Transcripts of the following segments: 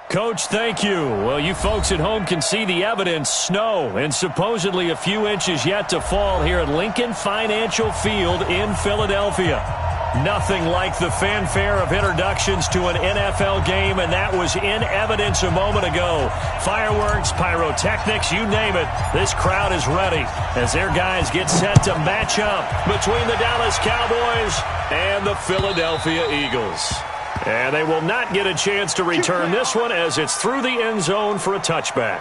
Coach, thank you. Well, you folks at home can see the evidence. Snow and supposedly a few inches yet to fall here at Lincoln Financial Field in Philadelphia. Nothing like the fanfare of introductions to an NFL game, and that was in evidence a moment ago. Fireworks, pyrotechnics, you name it. This crowd is ready as their guys get set to match up between the Dallas Cowboys and the Philadelphia Eagles. And they will not get a chance to return this one as it's through the end zone for a touchback.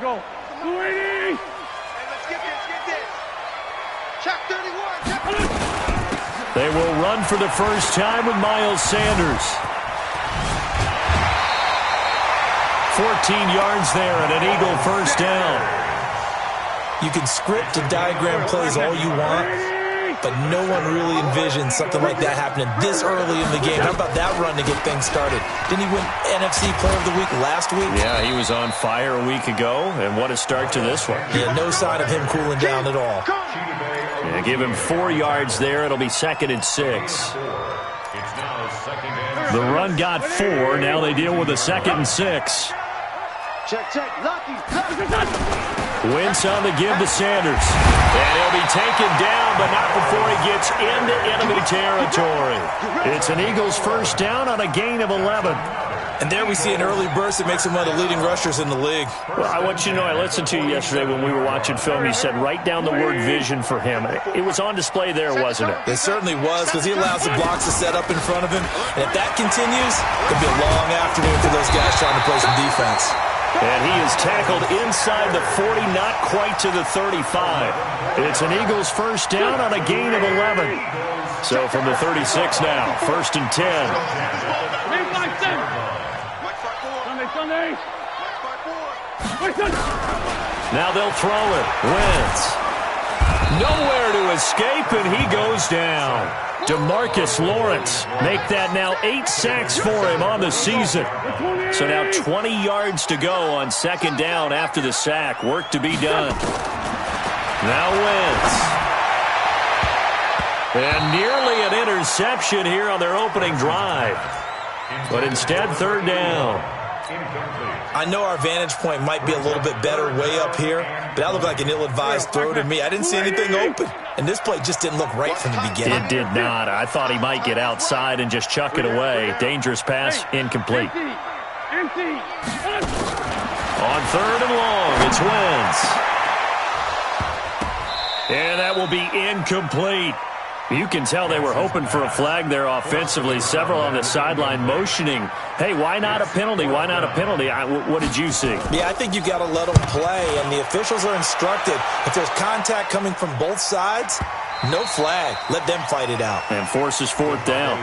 Go. 280. Hey, let's get this. Check 31. They will run for the first time with Miles Sanders. 14 yards there and an Eagle first down. You can script and diagram plays all you want, but no one really envisions something like that happening this early in the game. How about that run to get things started? Didn't he win NFC Player of the Week last week? Yeah, he was on fire a week ago, and what a start to this one. Yeah, no sign of him cooling down at all. Yeah, give him 4 yards there. It'll be 2nd and 6. The run got 4. Now they deal with a 2nd and 6. Check. Lucky. Wentz on the give to Sanders. And he'll be taken down, but not before he gets into enemy territory. It's an Eagles first down on a gain of 11. And there we see an early burst that makes him one of the leading rushers in the league. Well, I want you to know, I listened to you yesterday when we were watching film. You said write down the word vision for him. It was on display there, wasn't it? It certainly was, because he allows the blocks to set up in front of him. And if that continues, it could be a long afternoon for those guys trying to play some defense. And he is tackled inside the 40, not quite to the 35. It's an Eagles first down on a gain of 11. So from the 36 now, 1st and 10. Now they'll throw it. Wentz. Nowhere to escape, and he goes down. DeMarcus Lawrence make that now 8 sacks for him on the season. So now 20 yards to go on 2nd down after the sack. Work to be done. Now Wentz. And nearly an interception here on their opening drive. But instead, 3rd down. I know our vantage point might be a little bit better way up here, but that looked like an ill-advised throw to me. I didn't see anything open, and this play just didn't look right from the beginning. It did not. I thought he might get outside and just chuck it away. Dangerous pass, incomplete. On 3rd and long, it's Wentz. And that will be incomplete. You can tell they were hoping for a flag there offensively. Several on the sideline motioning, hey, why not a penalty? Why not a penalty? What did you see? Yeah, I think you've got to let them play, and the officials are instructed. If there's contact coming from both sides, no flag. Let them fight it out. And forces 4th down.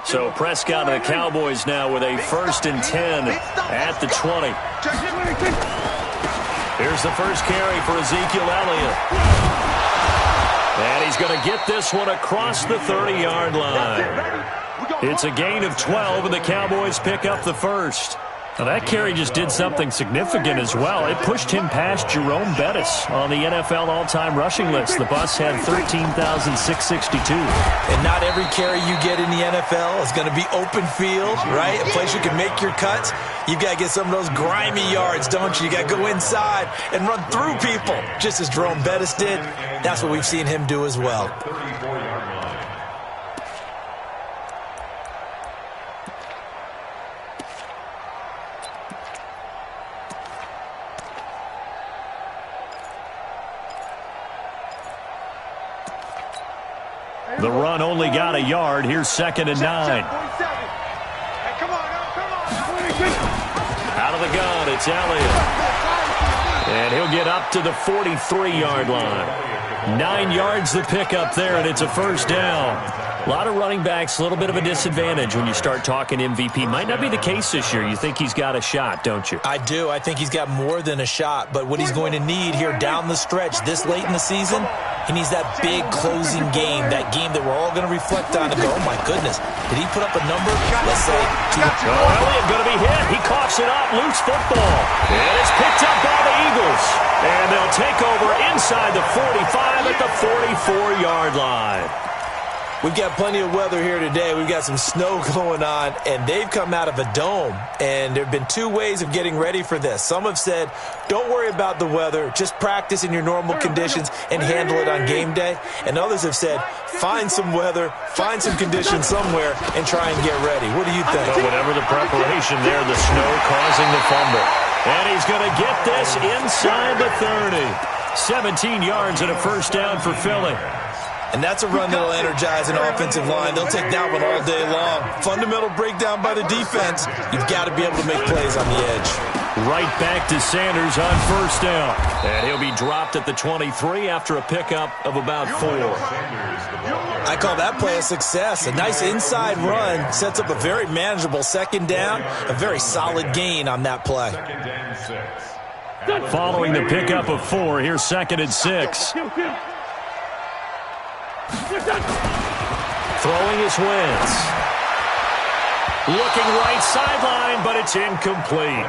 So Prescott and the Cowboys now with a 1st and 10 at the 20. Here's the first carry for Ezekiel Elliott. And he's going to get this one across the 30-yard line. It's a gain of 12, and the Cowboys pick up the first. Now that carry just did something significant as well. It pushed him past Jerome Bettis on the NFL all-time rushing list. The bus had 13,662. And not every carry you get in the NFL is going to be open field, right? A place you can make your cuts. You've got to get some of those grimy yards, don't you? You got to go inside and run through people, just as Jerome Bettis did. That's what we've seen him do as well. The run only got a yard. Here's 2nd and 9. Out of the gun, it's Elliott. And he'll get up to the 43-yard line. 9 yards the pickup there, and it's a first down. A lot of running backs, a little bit of a disadvantage when you start talking MVP. Might not be the case this year. You think he's got a shot, don't you? I do. I think he's got more than a shot. But what he's going to need here down the stretch this late in the season, He needs that big closing game, that game that we're all going to reflect on and go, oh, my goodness, did he put up a number? Let's say, Elliott going to be hit. He coughs it up. Loose football. And it's picked up by the Eagles. And they'll take over inside the 45 at the 44-yard line. We've got plenty of weather here today. We've got some snow going on, and they've come out of a dome. And there have been two ways of getting ready for this. Some have said, don't worry about the weather. Just practice in your normal conditions and handle it on game day. And others have said, find some weather, find some conditions somewhere, and try and get ready. What do you think? Well, whatever the preparation there, the snow causing the fumble. And he's going to get this inside the 30. 17 yards and a first down for Philly. And that's a run that'll energize an offensive line. They'll take that one all day long. Fundamental breakdown by the defense. You've got to be able to make plays on the edge. Right back to Sanders on first down. And he'll be dropped at the 23 after a pickup of about 4. I call that play a success. A nice inside run sets up a very manageable second down. A very solid gain on that play. Following the pickup of 4, here's 2nd and 6. Throwing his Wentz. Looking right sideline, but it's incomplete.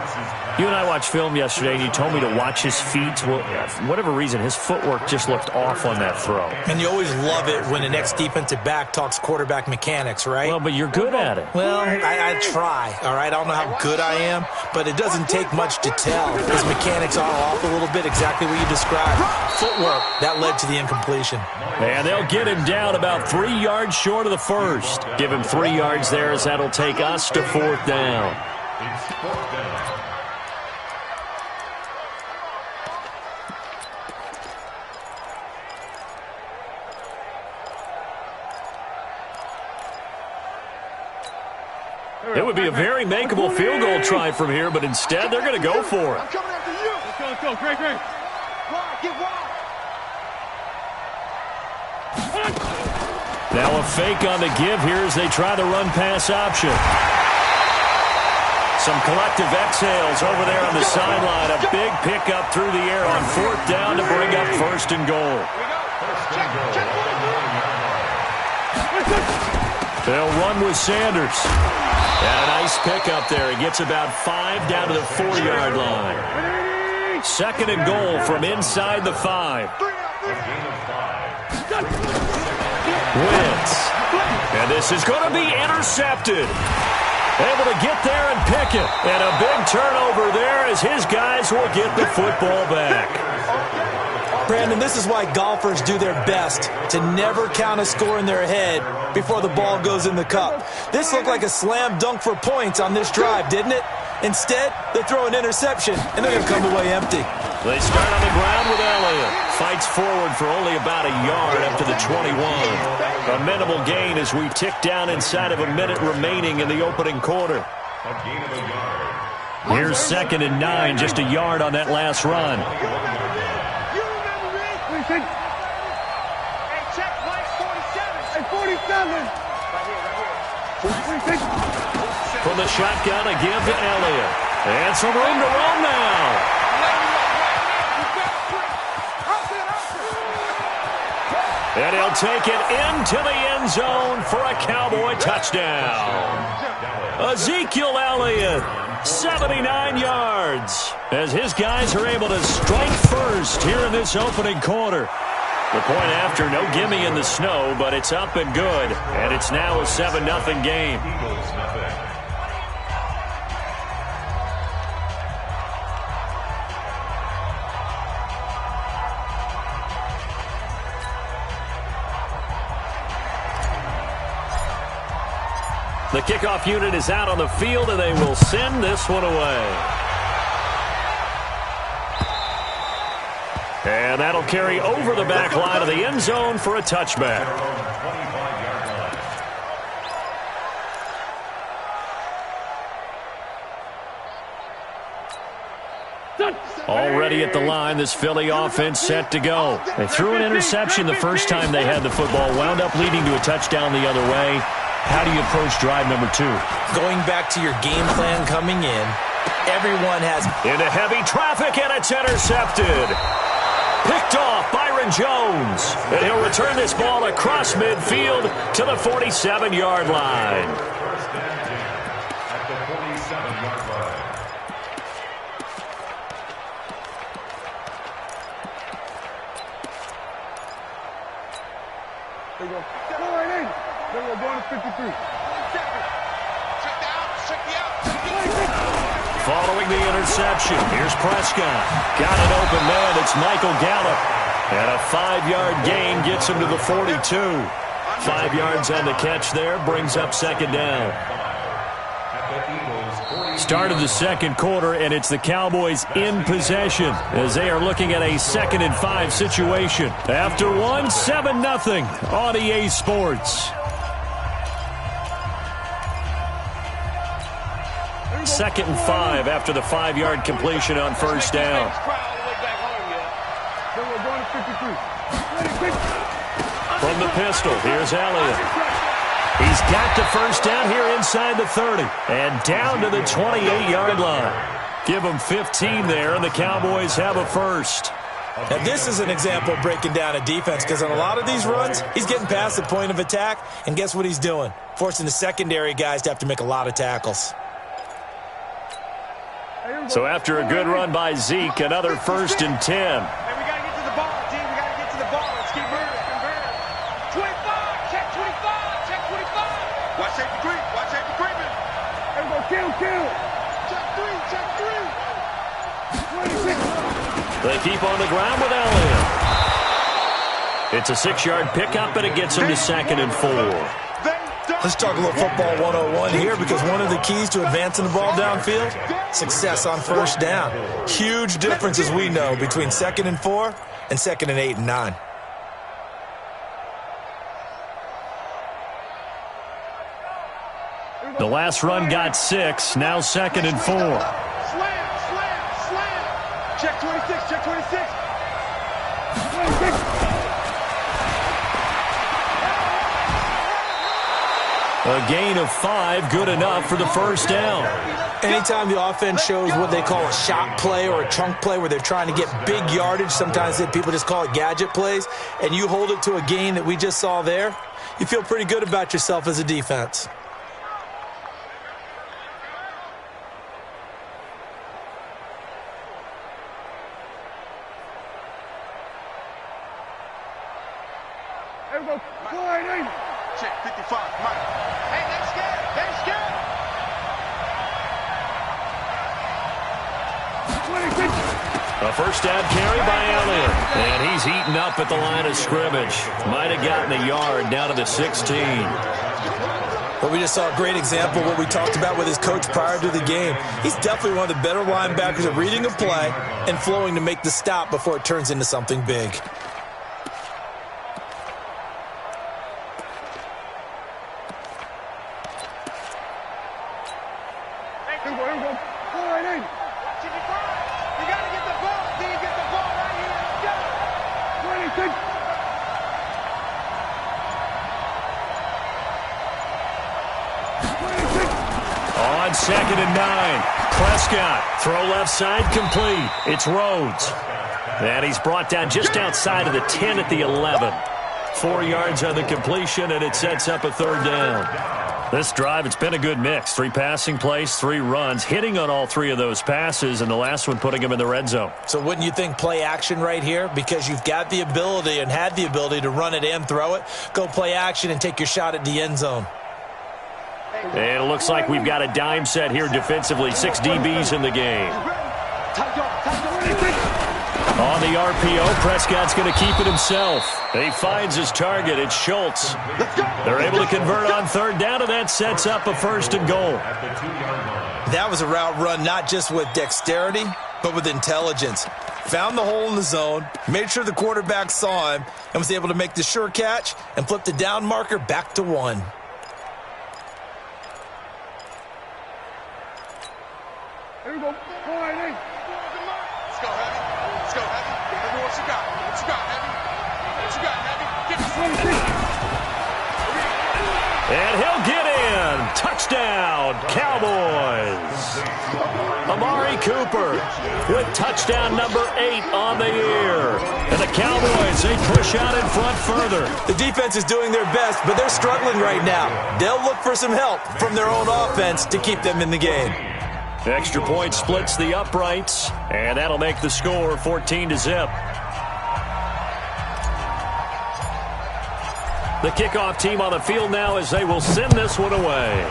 You and I watched film yesterday, and you told me to watch his feet. Well, for whatever reason, his footwork just looked off on that throw. And you always love it when the next defensive back talks quarterback mechanics, right? Well, but you're good at it. Well, I try, all right? I don't know how good I am, but it doesn't take much to tell. His mechanics are off a little bit, exactly what you described. Footwork, that led to the incompletion. And they'll get him down about 3 yards short of the first. Give him 3 yards there as that'll take us to 4th down. It would be a very makeable field goal try from here, but instead they're going to go for it. I'm coming after you. Let's go, Great. Wide, get wide. Now a fake on the give here as they try the run-pass option. Some collective exhales over there on the sideline. A big pickup through the air on 4th down to bring up 1st and goal. They'll run with Sanders. And a nice pickup there. He gets about 5 down to the 4-yard line. 2nd and goal from inside the 5. Wentz. And this is going to be intercepted. Able to get there and pick it. And a big turnover there as his guys will get the football back. Brandon, this is why golfers do their best to never count a score in their head before the ball goes in the cup. This looked like a slam dunk for points on this drive, didn't it? Instead, they throw an interception, and they're going to come away empty. They start on the ground with Elliott. Fights forward for only about a yard up to the 21. A minimal gain as we tick down inside of a minute remaining in the opening quarter. Here's 2nd and 9, just a yard on that last run. Hey, check Mike 47. Hey, 47. Right here. From the shotgun, a give to Elliott. And some room to run now. And he'll take it into the end zone for a Cowboy touchdown. Ezekiel Elliott, 79 yards, as his guys are able to strike first here in this opening quarter. The point after, no gimme in the snow, but it's up and good, and it's now a 7-0 game. The kickoff unit is out on the field, and they will send this one away. And that'll carry over the back line of the end zone for a touchback. Already at the line, this Philly offense set to go. They threw an interception the first time they had the football, wound up leading to a touchdown the other way. How do you approach drive number 2? Going back to your game plan coming in, everyone has... Into heavy traffic, and it's intercepted. Picked off by Aaron Jones. And he'll return this ball across midfield to the 47-yard line. At the 47-yard line. There you go. Go right in. There you go. Going to 53. Following the interception, here's Prescott. Got an open man. It's Michael Gallup. And a 5-yard gain gets him to the 42. 5 yards on the catch there, brings up second down. Start of the second quarter, and it's the Cowboys in possession as they are looking at a 2nd and 5 situation. After one, 7-0 on EA Sports. 2nd and 5 after the 5-yard completion on first down. From the pistol, here's Elliott. He's got the first down here inside the 30 and down to the 28-yard line. Give them 15 there, and the Cowboys have a first. Now, this is an example of breaking down a defense because on a lot of these runs, he's getting past the point of attack, and guess what he's doing? Forcing the secondary guys to have to make a lot of tackles. So after a good run by Zeke, another 1st and 10. Hey, we got to get to the ball, team. We got to get to the ball. Let's keep moving. 25. Check 25. Check 25. Watch safety creep. Watch safety creeping. There we go. Kill. Check 3. Check 3. 26. They keep on the ground with Elliott. It's a 6-yard pickup, and it gets him to 2nd and 4. Let's talk a little football 101 here because one of the keys to advancing the ball downfield, success on first down. Huge difference, as we know, between 2nd and 4 and 2nd and 8 and 9. The last run got 6, now 2nd and 4. Slam. Check 26. Check 26. 26. A gain of 5, good enough for the first down. Anytime the offense shows what they call a shot play or a chunk play where they're trying to get big yardage, sometimes people just call it gadget plays, and you hold it to a gain that we just saw there, you feel pretty good about yourself as a defense. There we go. Go right in. Check 55. Mike. Hey, they're scared. They're scared. 26. A first down carry by Elliott. And he's eaten up at the line of scrimmage. Might have gotten a yard down to the 16. But we just saw a great example of what we talked about with his coach prior to the game. He's definitely one of the better linebackers at reading a play and flowing to make the stop before it turns into something big. On 2nd and 9, Prescott, throw left side complete. It's Rhodes. And he's brought down just outside of the 10 at the 11. 4 yards on the completion, and it sets up a 3rd down. This drive, it's been a good mix. 3 passing plays, 3 runs, hitting on all 3 of those passes, and the last one putting him in the red zone. So wouldn't you think play action right here? Because you've got the ability and had the ability to run it and throw it. Go play action and take your shot at the end zone. And it looks like we've got a dime set here defensively. 6 DBs in the game. On the RPO, Prescott's going to keep it himself. He finds his target. It's Schultz. They're able to convert on 3rd down, and that sets up a 1st and goal. That was a route run not just with dexterity, but with intelligence. Found the hole in the zone, made sure the quarterback saw him, and was able to make the sure catch and flip the down marker back to 1. Here we go. Let's go, Heavy. Let's go, Heavy. Heavy, what you got? What you got, Heavy? What you got, Heavy? Get the 26. And he'll get in again. Touchdown, Cowboys. Amari Cooper with touchdown number 8 on the year. And the Cowboys, they push out in front further. The defense is doing their best, but they're struggling right now. They'll look for some help from their own offense to keep them in the game. Extra point splits the uprights, and that'll make the score 14-0. The kickoff team on the field now as they will send this one away.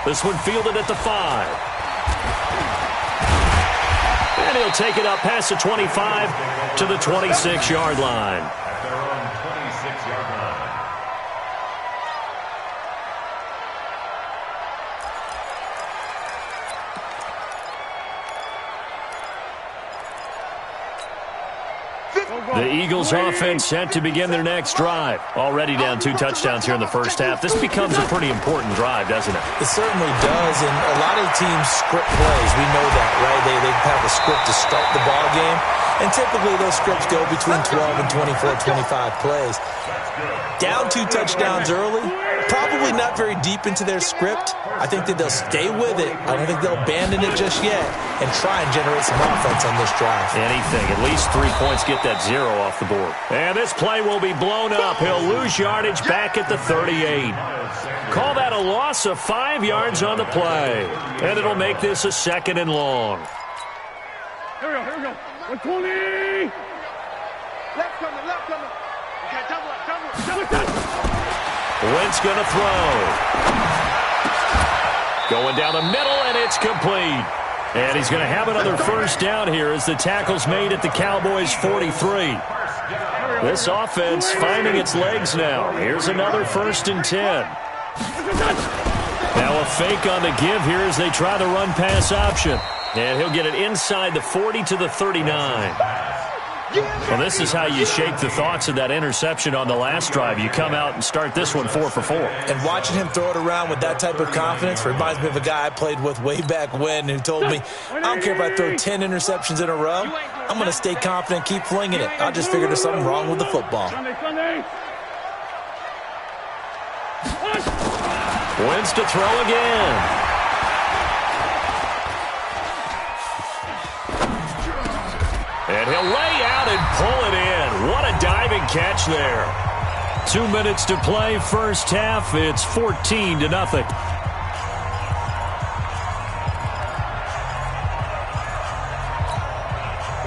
This one fielded at the 5. And he'll take it up past the 25 to the 26-yard line. At their own 26-yard line. The Eagles offense set to begin their next drive. Already down 2 touchdowns here in the first half. This becomes a pretty important drive, doesn't it? It certainly does, and a lot of teams script plays. We know that, right? They have a script to start the ball game, and typically those scripts go between 12 and 24, 25 plays. Down 2 touchdowns early, probably not very deep into their script. I think that they'll stay with it. I don't think they'll abandon it just yet and try and generate some offense on this drive. Anything. At least 3 points, get that 0 off the board. And this play will be blown up. He'll lose yardage back at the 38. Call that a loss of 5 yards on the play. And it'll make this a 2nd and long. Here we go. 120. Left coming. Okay, double it. Wentz going to throw. Going down the middle, and it's complete. And he's going to have another first down here as the tackle's made at the Cowboys' 43. This offense finding its legs now. Here's another 1st and 10. Now a fake on the give here as they try the run-pass option. And he'll get it inside the 40 to the 39. Well, this is how you shake the thoughts of that interception on the last drive. You come out and start this one 4 for 4. And watching him throw it around with that type of confidence reminds me of a guy I played with way back when who told me, I don't care if I throw 10 interceptions in a row. I'm going to stay confident, keep flinging it. I just figured there's something wrong with the football. Wentz to throw again. And he'll lay out and pull it in. What a diving catch there. 2 minutes to play, first half. It's 14-0.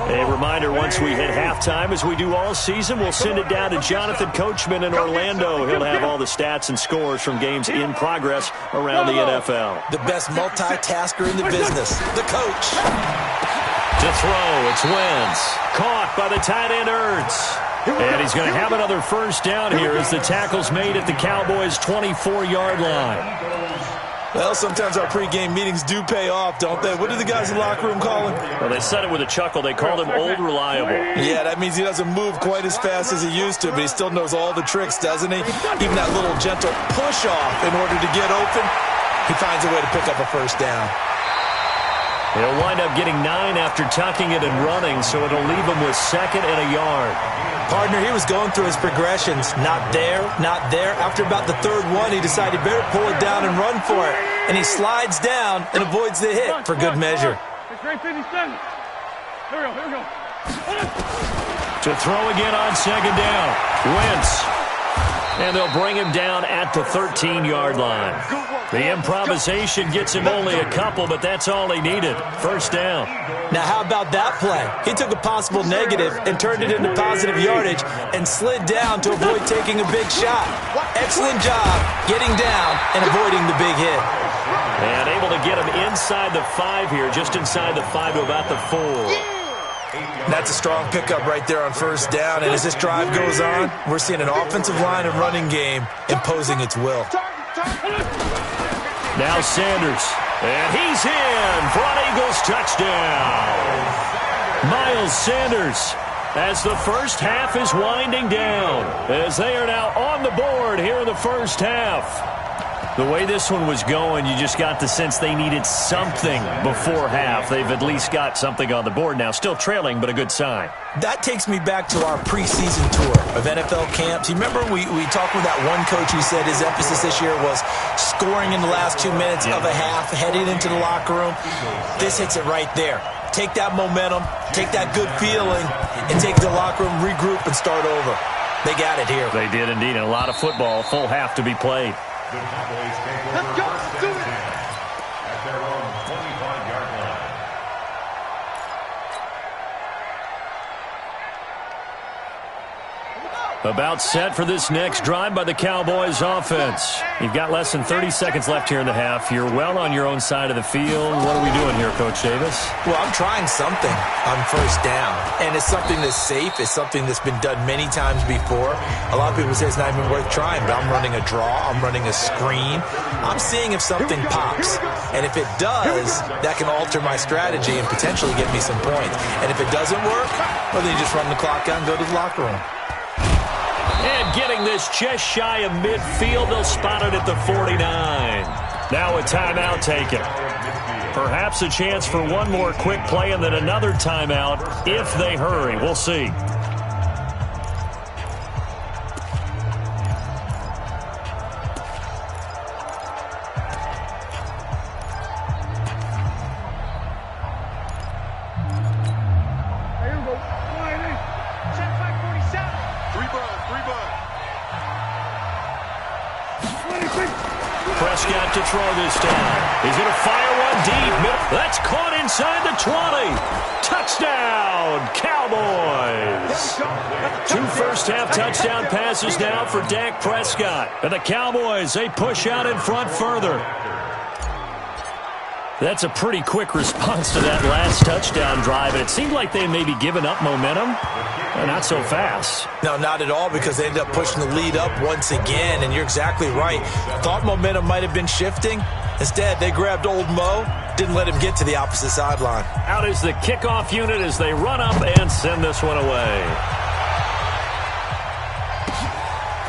A reminder, once we hit halftime, as we do all season, we'll send it down to Jonathan Coachman in Orlando. He'll have all the stats and scores from games in progress around the NFL. The best multitasker in the business, the coach. To throw, it's Wentz. Caught by the tight end, Ertz. And he's going to have another first down here as the tackle's made at the Cowboys' 24-yard line. Well, sometimes our pregame meetings do pay off, don't they? What do the guys in the locker room call him? Well, they said it with a chuckle. They called him Old Reliable. Yeah, that means he doesn't move quite as fast as he used to, but he still knows all the tricks, doesn't he? Even that little gentle push-off in order to get open, he finds a way to pick up a first down. He'll wind up getting 9 after tucking it and running, so it'll leave him with 2nd and a yard. Partner, he was going through his progressions. Not there, not there. After about the 3rd one, he decided better pull it down and run for it. And he slides down and avoids the hit for good measure. Here we go. To throw again on 2nd down. Wentz. And they'll bring him down at the 13-yard line. The improvisation gets him only a couple, but that's all he needed. First down. Now, how about that play? He took a possible negative and turned it into positive yardage and slid down to avoid taking a big shot. Excellent job getting down and avoiding the big hit. And able to get him inside the 5 here, just inside the 5 to about the 4. That's a strong pickup right there on first down. And as this drive goes on, we're seeing an offensive line and running game imposing its will. Now Sanders. And he's in for an Eagles touchdown. Miles Sanders as the first half is winding down, as they are now on the board here in the first half. The way this one was going, you just got the sense they needed something before half. They've at least got something on the board now. Still trailing, but a good sign. That takes me back to our preseason tour of NFL camps. You remember we talked with that one coach who said his emphasis this year was scoring in the last 2 minutes of a half, heading into the locker room. This hits it right there. Take that momentum, take that good feeling, and take it to the locker room, regroup, and start over. They got it here. They did indeed, and a lot of football, full half to be played. The Cowboys take over Let's go. first Do and it. 10 at their own 25-yard line. About set for this next drive by the Cowboys offense. You've got less than 30 seconds left here in the half. You're well on your own side of the field. What are we doing here, Coach Davis? Well, I'm trying something on first down, and it's something that's safe. It's something that's been done many times before. A lot of people say it's not even worth trying, but I'm running a draw. I'm running a screen. I'm seeing if something pops, and if it does, that can alter my strategy and potentially get me some points. And if it doesn't work, well, then you just run the clock out and go to the locker room. And getting this just shy of midfield, they'll spot it at the 49. Now a timeout taken. Perhaps a chance for one more quick play and then another timeout if they hurry. We'll see. Prescott to throw this time. He's going to fire one deep. That's caught inside the 20. Touchdown, Cowboys. 2 first-half touchdown passes now for Dak Prescott. And the Cowboys, they push out in front further. That's a pretty quick response to that last touchdown drive. And it seemed like they may be giving up momentum. Not so fast. No, not at all, because they ended up pushing the lead up once again, and you're exactly right. Thought momentum might have been shifting. Instead, they grabbed old Mo, didn't let him get to the opposite sideline. Out is the kickoff unit as they run up and send this one away.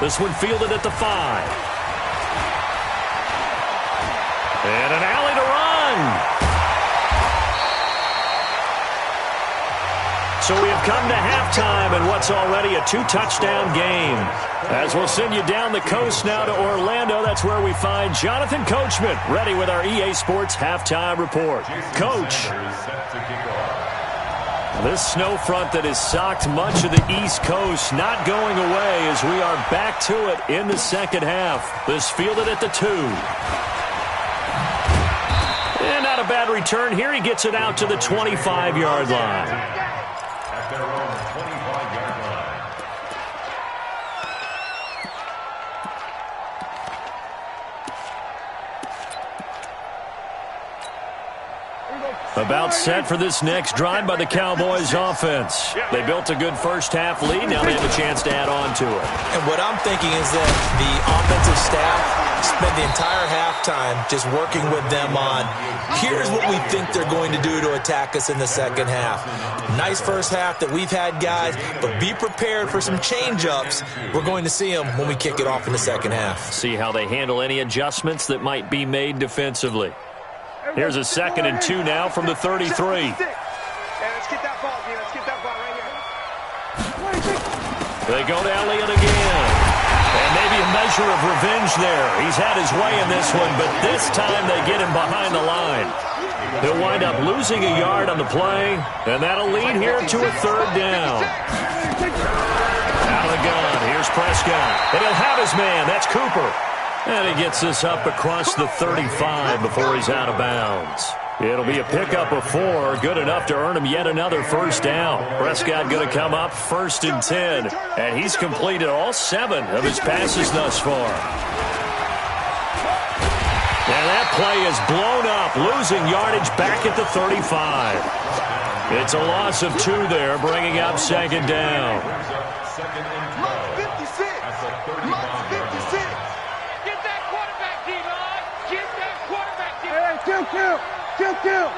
This one fielded at the 5. And an alley to run. So we have come to halftime in what's already a 2-touchdown game. As we'll send you down the coast now to Orlando, that's where we find Jonathan Coachman ready with our EA Sports halftime report. Coach, this snow front that has socked much of the East Coast not going away as we are back to it in the second half. This fielded at the 2. And not a bad return here. He gets it out to the 25-yard line. Their own 25-yard line. About set for this next drive by the Cowboys offense. They built a good first-half lead. Now they have a chance to add on to it. And what I'm thinking is that the offensive staff spent the entire halftime just working with them on, here's what we think they're going to do to attack us in the second half. Nice first half that we've had, guys, but be prepared for some change-ups. We're going to see them when we kick it off in the second half. See how they handle any adjustments that might be made defensively. Here's a 2nd and 2 now from the 33. Let's get that ball, dude. Let's get that ball right here. They go to Elliott again. And maybe a measure of revenge there. He's had his way in this one, but this time they get him behind the line. He'll wind up losing a yard on the play, and that'll lead here to a 3rd down. Out of the gun, here's Prescott. And he'll have his man. That's Cooper. And he gets this up across the 35 before he's out of bounds. It'll be a pickup of 4, good enough to earn him yet another first down. Prescott going to come up 1st and 10, and he's completed all 7 of his passes thus far. And that play is blown up, losing yardage back at the 35. It's a loss of 2 there, bringing up 2nd down. Kill.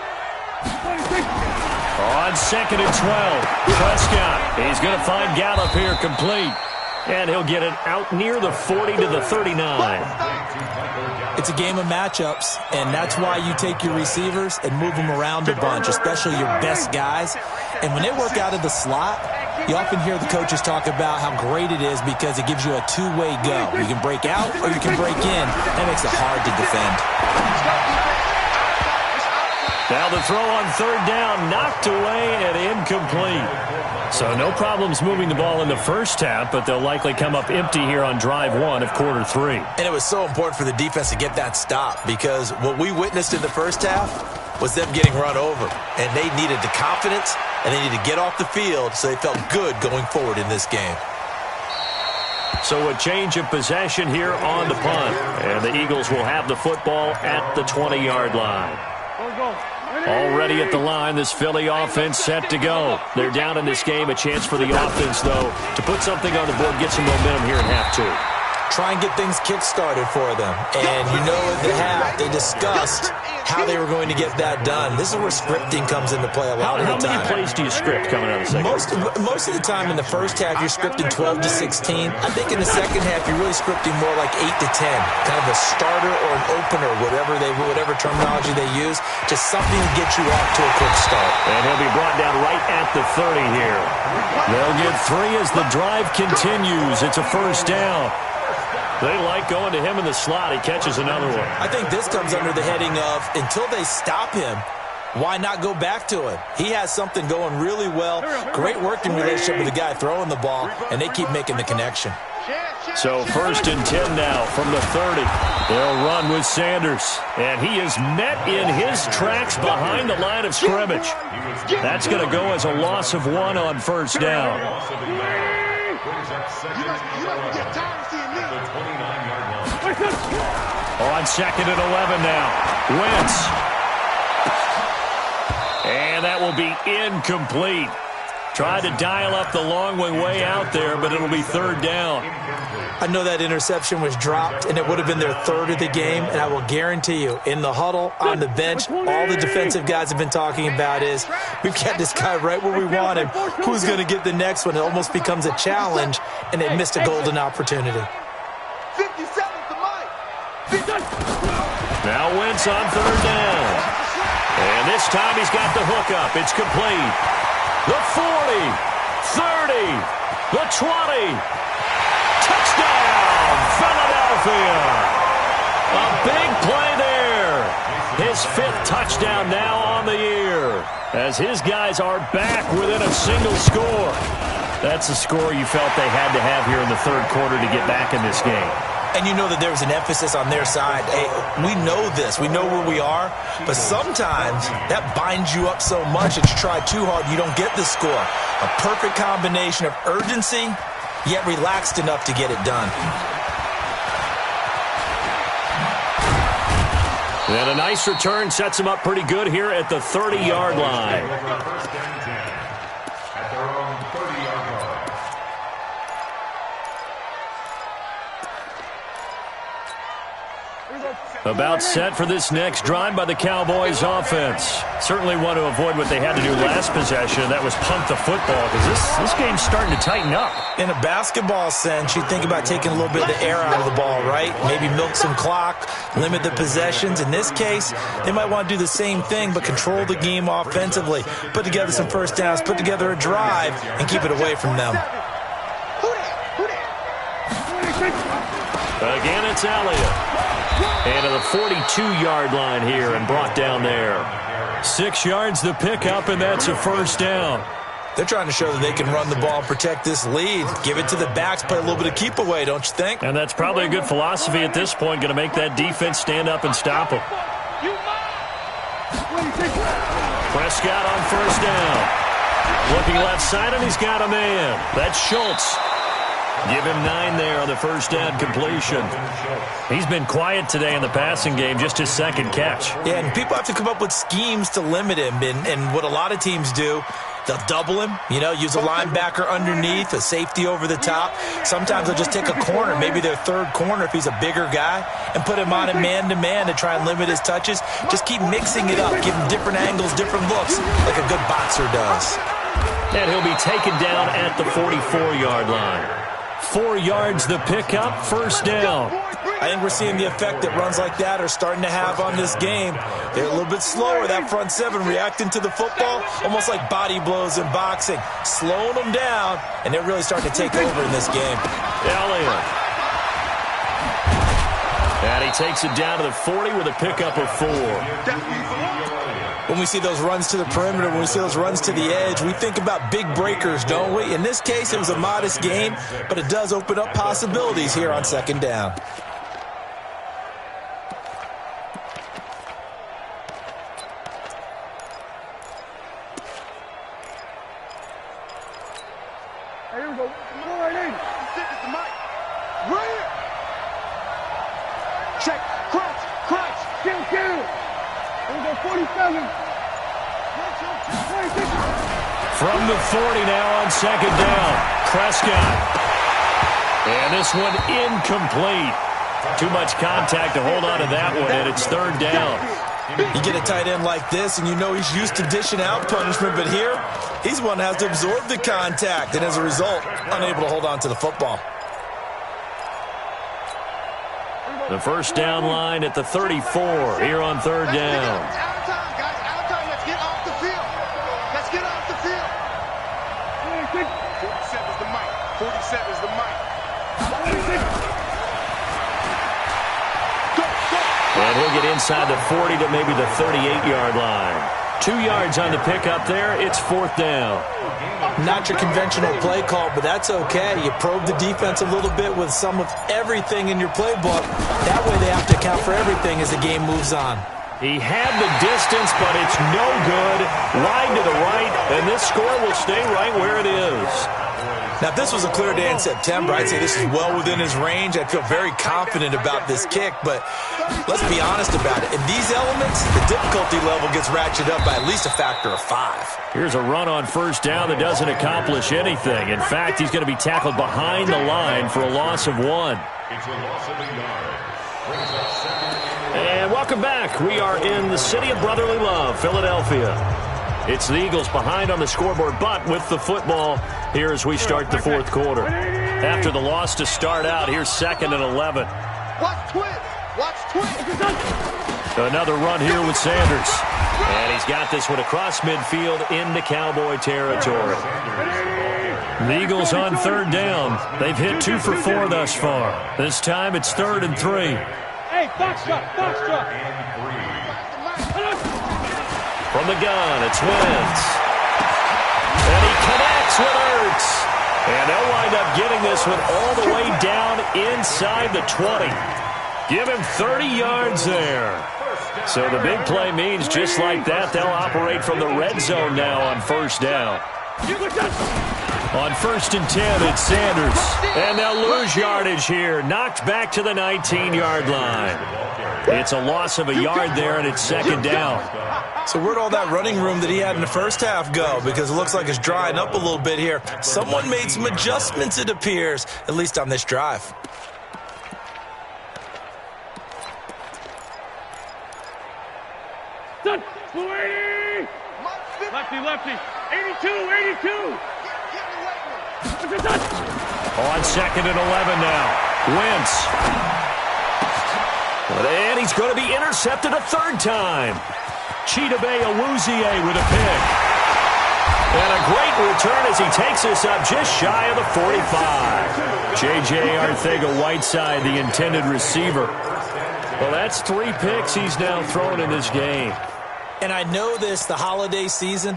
On 2nd and 12, Prescott. He's going to find Gallup here complete. And he'll get it out near the 40 to the 39. It's a game of matchups, and that's why you take your receivers and move them around a bunch, especially your best guys. And when they work out of the slot, you often hear the coaches talk about how great it is because it gives you a two-way go. You can break out or you can break in. That makes it hard to defend. Now the throw on third down, knocked away and incomplete. So no problems moving the ball in the first half, but they'll likely come up empty here on drive one of quarter three. And it was so important for the defense to get that stop because what we witnessed in the first half was them getting run over. And they needed the confidence, and they needed to get off the field so they felt good going forward in this game. So a change of possession here on the punt. And the Eagles will have the football at the 20-yard line. Already at the line, this Philly offense set to go. They're down in this game. A chance for the offense, though, to put something on the board, get some momentum here in half two. Try and get things kick-started for them. And you know at the half, they discussed how they were going to get that done. This is where scripting comes into play a lot of the time. How many plays do you script coming out of the second? Most of the time in the first half, you're scripting 12 to 16. I think in the second half, you're really scripting more like 8 to 10. Kind of a starter or an opener, whatever terminology they use. Just something to get you off to a quick start. And he'll be brought down right at the 30 here. They'll get 3 as the drive continues. It's a first down. They like going to him in the slot. He catches another one. I think this comes under the heading of, until they stop him, why not go back to it? He has something going really well. Great working relationship with the guy throwing the ball, and they keep making the connection. So 1st and 10 now from the 30. They'll run with Sanders. And he is met in his tracks behind the line of scrimmage. That's going to go as a loss of 1 on first down. On 2nd and 11 now. Wentz. And that will be incomplete. Tried to dial up the long way out there, but it'll be 3rd down. I know that interception was dropped, and it would have been their 3rd of the game, and I will guarantee you, in the huddle, on the bench, all the defensive guys have been talking about is, we've got this guy right where we want him. Who's going to get the next one? It almost becomes a challenge, and they missed a golden opportunity. 50 seconds to Mike. Now Wentz on 3rd down. And this time he's got the hook up. It's complete. The 40, 30, the 20. Touchdown, Philadelphia. A big play there. His 5th touchdown now on the year as his guys are back within a single score. That's the score you felt they had to have here in the 3rd quarter to get back in this game. And you know that there was an emphasis on their side. Hey, we know this. We know where we are. But sometimes that binds you up so much that you try too hard, you don't get the score. A perfect combination of urgency, yet relaxed enough to get it done. And a nice return sets him up pretty good here at the 30-yard line. At their own 30-yard line. About set for this next drive by the Cowboys offense. Certainly want to avoid what they had to do last possession, and that was punt the football, because this game's starting to tighten up. In a basketball sense, you think about taking a little bit of the air out of the ball, right? Maybe milk some clock, limit the possessions. In this case, they might want to do the same thing, but control the game offensively. Put together some first downs, put together a drive, and keep it away from them. Again, it's Elliott. And to the 42-yard line here and brought down there. 6 yards the pickup, and that's a first down. They're trying to show that they can run the ball and protect this lead. Give it to the backs, play a little bit of keep away, don't you think? And that's probably a good philosophy at this point, going to make that defense stand up and stop them. Prescott on first down. Looking left side, and he's got a man. That's Schultz. Give him 9 there on the first down completion. He's been quiet today in the passing game, just his 2nd catch. Yeah, and people have to come up with schemes to limit him. And what a lot of teams do, they'll double him, use a linebacker underneath, a safety over the top. Sometimes they'll just take a corner, maybe their 3rd corner if he's a bigger guy, and put him on a man-to-man to try and limit his touches. Just keep mixing it up, give him different angles, different looks, like a good boxer does. And he'll be taken down at the 44-yard line. 4 yards the pickup, first down. I think we're seeing the effect that runs like that are starting to have on this game. They're a little bit slower, that front seven, reacting to the football, almost like body blows in boxing, slowing them down, and they're really starting to take over in this game. Elliott. And he takes it down to the 40 with a pickup of 4. When we see those runs to the perimeter, when we see those runs to the edge, we think about big breakers, don't we? In this case, it was a modest gain, but it does open up possibilities here on second down. Here we go. Right in. This is the mic. Right here. Check. Crunch. Kill. Here we go. 47. From the 40 now on second down. Prescott. And this one incomplete. Too much contact to hold on to that one, and it's third down. You get a tight end like this, and you know he's used to dishing out punishment, but here, he's one that has to absorb the contact, and as a result, unable to hold on to the football. The first down line at the 34 here on third down. Out of time, guys. Out of time. Let's get off the field. Let's get off the field. 47 is the mic. 47 is the mic. And he'll get inside the 40 to maybe the 38-yard line. 2 yards on the pickup there. It's fourth down. Not your conventional play call, but that's okay. You probe the defense a little bit with some of everything in your playbook. That way they have to account for everything as the game moves on. He had the distance, but it's no good. Wide to the right, and this score will stay right where it is. Now, if this was a clear day in September, I'd say this is well within his range. I'd feel very confident about this kick, but let's be honest about it. In these elements, the difficulty level gets ratcheted up by at least a factor of 5. Here's a run on first down that doesn't accomplish anything. In fact, he's going to be tackled behind the line for a loss of 1. It's a loss of a yard. And welcome back. We are in the city of brotherly love, Philadelphia. It's the Eagles behind on the scoreboard, but with the football here as we start the fourth quarter. After the loss to start out, here's 2nd and 11. Watch twist. Another run here with Sanders. And he's got this one across midfield into Cowboy territory. The Eagles on third down. They've hit 2 for 4 thus far. This time it's 3rd and 3. Hey, box truck. From the gun, it's Wentz. And he connects with Ertz. And they'll wind up getting this one all the way down inside the 20. Give him 30 yards there. So the big play means just like that, they'll operate from the red zone now on first down. On 1st and 10, it's Sanders. And they'll lose yardage here. Knocked back to the 19-yard line. It's a loss of a yard there, and it's 2nd down. So where'd all that running room that he had in the first half go? Because it looks like it's drying up a little bit here. Someone made some adjustments, it appears, at least on this drive. Lefty. 82. On 2nd and 11 now. Wentz. And he's going to be intercepted a 3rd time. Chidobe Awuzie with a pick. And a great return as he takes us up just shy of the 45. J.J. Arcega-Whiteside, the intended receiver. Well, that's 3 picks he's now thrown in this game. And I know this, the holiday season,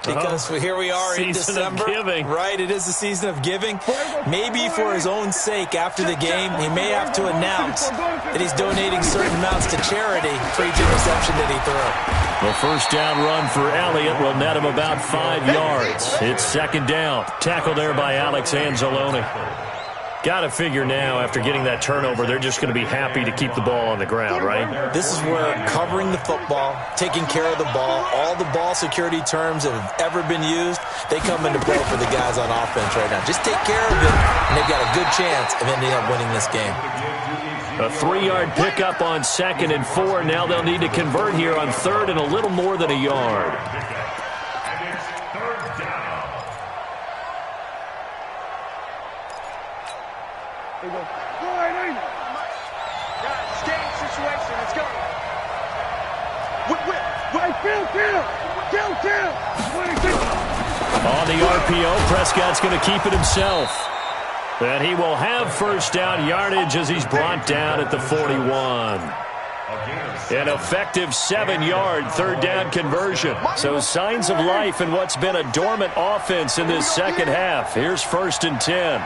because here we are in December. Right, it is the season of giving. Maybe for his own sake, after the game, he may have to announce that he's donating certain amounts to charity for each interception that he threw. The first down run for Elliott will net him about 5 yards. It's 2nd down. Tackle there by Alex Anzalone. Got to figure now, after getting that turnover, they're just going to be happy to keep the ball on the ground, right? This is where covering the football, taking care of the ball, all the ball security terms that have ever been used, they come into play for the guys on offense right now. Just take care of it, and they've got a good chance of ending up winning this game. A 3-yard pickup on 2nd and 4. Now they'll need to convert here on 3rd and a little more than a yard. And it's 3rd down. There you go. Go right in. Guys, game situation. Let's go. Whip. Kill. 26. On the RPO, Prescott's going to keep it himself. And he will have first down yardage as he's brought down at the 41. An effective 7-yard third down conversion. So signs of life in what's been a dormant offense in this second half. Here's 1st and 10.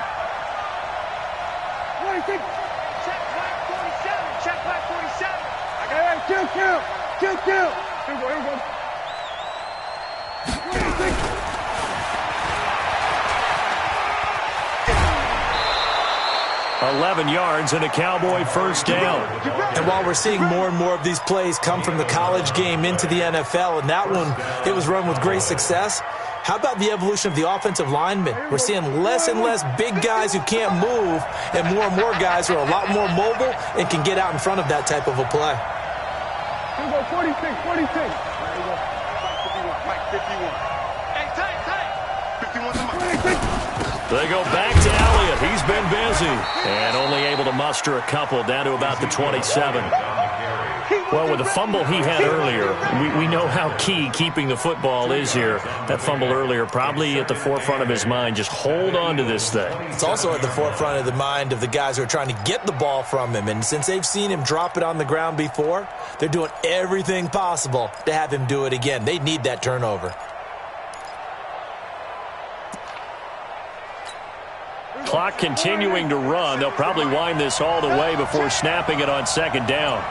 Check flag 47. I got it. Kill. Here we go. 11 yards and a Cowboy first down. And while we're seeing more and more of these plays come from the college game into the NFL, and that one, it was run with great success, how about the evolution of the offensive linemen? We're seeing less and less big guys who can't move and more guys who are a lot more mobile and can get out in front of that type of a play. Here we go, 46. There you go. Mike 51. Hey, tight. 51 to Mike. They go back to Elliott. He's been busy and only able to muster a couple down to about the 27. Well, with the fumble he had earlier, we know how key keeping the football is here. That fumble earlier probably at the forefront of his mind. Just hold on to this thing. It's also at the forefront of the mind of the guys who are trying to get the ball from him. And since they've seen him drop it on the ground before, they're doing everything possible to have him do it again. They need that turnover. Clock continuing to run. They'll probably wind this all the way before snapping it on second down.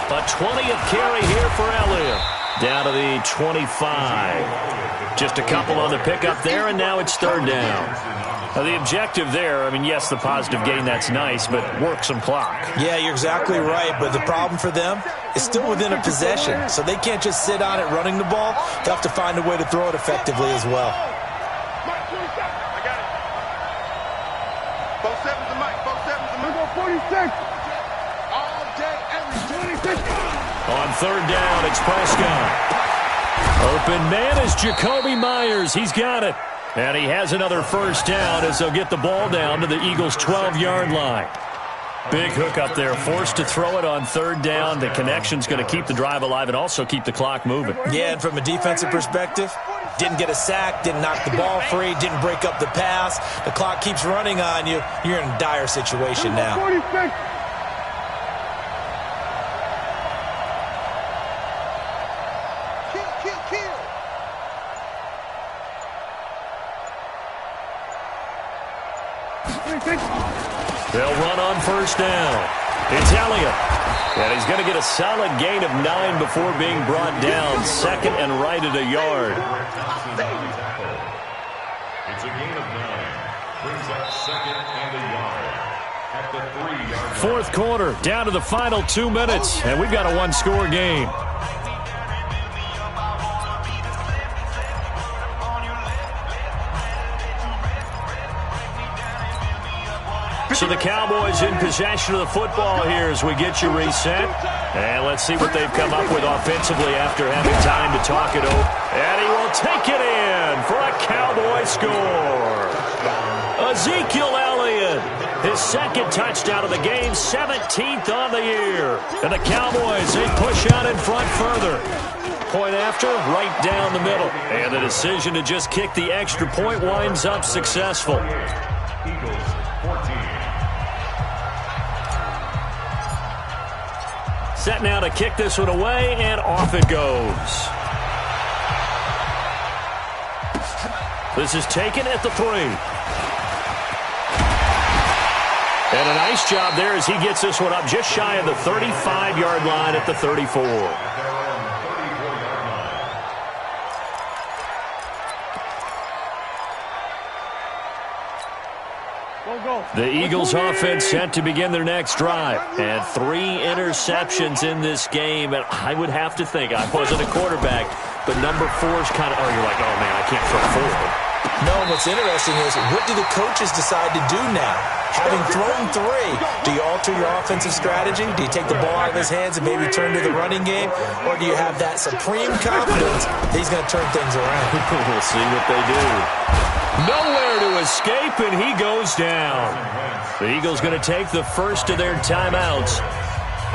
A 20th carry here for Elliott. Down to the 25. Just a couple on the pickup there, and now it's third down. Now the objective there, I mean, yes, the positive gain, that's nice, but work some clock. Yeah, you're exactly right, but the problem for them is still within a possession, so they can't just sit on it running the ball. They'll have to find a way to throw it effectively as well. I got it. 47's the Mike. 47's the Mike. 46. All day, every 26. On third down, it's Prescott. Open man is Jacoby Myers. He's got it. And he has another first down as they'll get the ball down to the Eagles' 12-yard line. Big hook up there, forced to throw it on third down. The connection's going to keep the drive alive and also keep the clock moving. Yeah, and from a defensive perspective, didn't get a sack, didn't knock the ball free, didn't break up the pass. The clock keeps running on you. You're in a dire situation now. 46. They'll run on first down. It's Elliott. And he's going to get a solid gain of 9 before being brought down. Second and right at a yard. It's a gain of 9. Brings up second and a yard at the 3-yard line. Fourth quarter, down to the final 2 minutes. And we've got a one-score game. So the Cowboys in possession of the football here as we get you reset. And let's see what they've come up with offensively after having time to talk it over. And he will take it in for a Cowboy score. Ezekiel Elliott, his second touchdown of the game, 17th on the year. And the Cowboys, they push out in front further. Point after, right down the middle. And the decision to just kick the extra point winds up successful. Eagles 14. Set now to kick this one away, and off it goes. This is taken at the 3. And a nice job there as he gets this one up just shy of the 35-yard line at the 34. The Eagles offense set to begin their next drive. And 3 interceptions in this game. And I would have to think, I wasn't a quarterback, but number 4 is kind of, oh, you're like, oh, man, I can't throw 4. No, what's interesting is, what do the coaches decide to do now? Having thrown 3, do you alter your offensive strategy? Do you take the ball out of his hands and maybe turn to the running game? Or do you have that supreme confidence that he's going to turn things around? We'll see what they do. Nowhere to escape, and he goes down. The Eagles going to take the first of their timeouts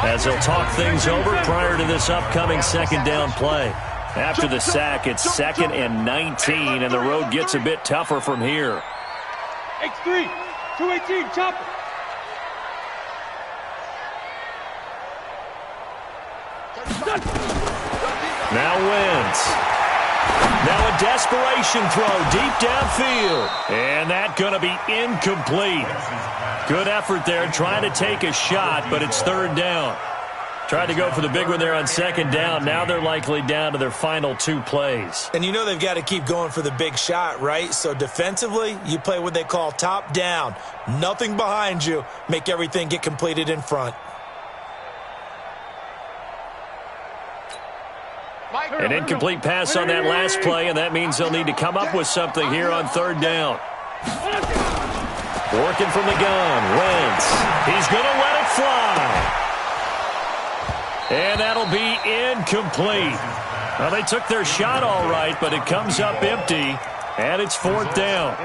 as they'll talk things over prior to this upcoming second down play. After the sack, it's 2nd and 19, and the road gets a bit tougher from here. X3, 218, chopper. Now Wentz. Now a desperation throw deep downfield. And that going to be incomplete. Good effort there trying to take a shot, but it's 3rd down. Tried to go for the big one there on 2nd down. Now they're likely down to their final 2 plays. And you know they've got to keep going for the big shot, right? So defensively, you play what they call top down. Nothing behind you. Make everything get completed in front. An incomplete pass on that last play, and that means they'll need to come up with something here on 3rd down. Working from the gun, Wentz. He's going to let it fly. And that'll be incomplete. Well, they took their shot all right, but it comes up empty, and it's 4th down.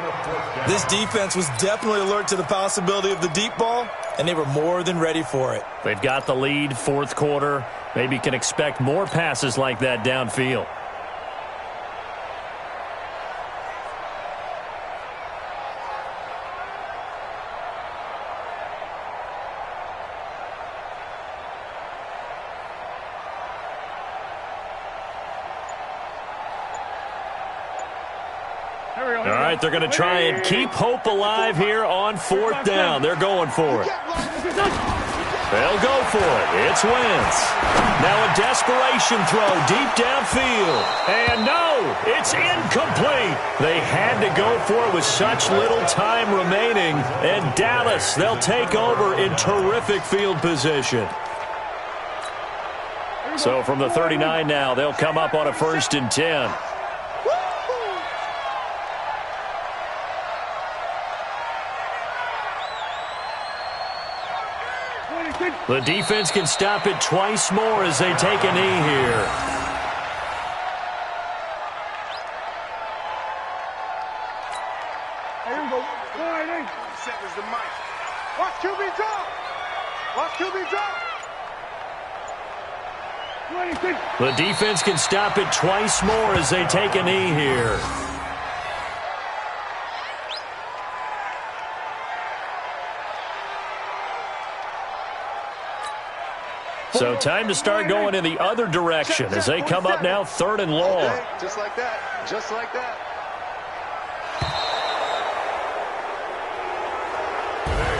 This defense was definitely alert to the possibility of the deep ball, and they were more than ready for it. They've got the lead, 4th quarter. Maybe can expect more passes like that downfield. All right, they're going to try and keep hope alive here on 4th down. They're going for it. They'll go for it. It's Wentz. Now a desperation throw deep downfield. And no, it's incomplete. They had to go for it with such little time remaining. And Dallas, they'll take over in terrific field position. So from the 39 now, they'll come up on a 1st and 10. The defense can stop it twice more as they take a knee here. Here we go. Set is the mic. Watch QB drop. Watch QB drop. The defense can stop it twice more as they take a knee here. So time to start going in the other direction as they come up now 3rd and long. Okay, just like that. Just like that.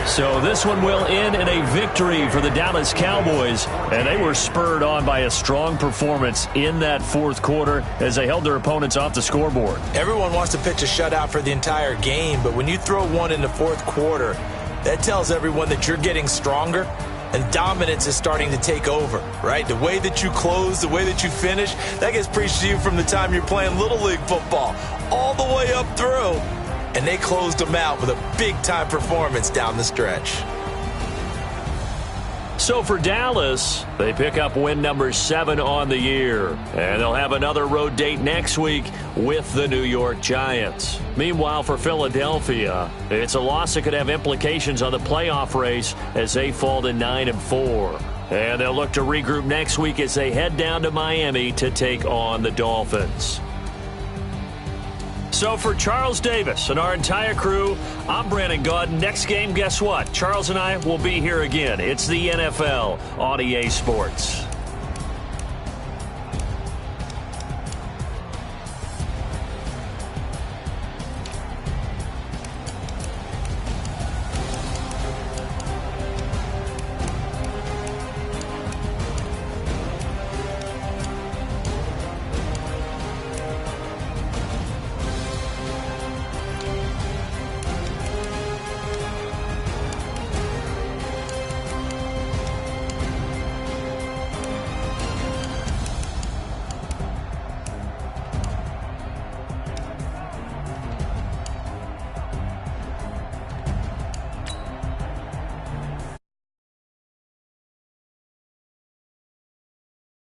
So this one will end in a victory for the Dallas Cowboys, and they were spurred on by a strong performance in that 4th quarter as they held their opponents off the scoreboard. Everyone wants to pitch a shutout for the entire game, but when you throw one in the 4th quarter, that tells everyone that you're getting stronger and dominance is starting to take over, right? The way that you close, the way that you finish, that gets preached to you from the time you're playing Little League football all the way up through. And they closed them out with a big-time performance down the stretch. So for Dallas, they pick up win number 7 on the year. And they'll have another road date next week with the New York Giants. Meanwhile, for Philadelphia, it's a loss that could have implications on the playoff race as they fall to 9-4. And they'll look to regroup next week as they head down to Miami to take on the Dolphins. So for Charles Davis and our entire crew, I'm Brandon Gaudin. Next game, guess what? Charles and I will be here again. It's the NFL on EA Sports.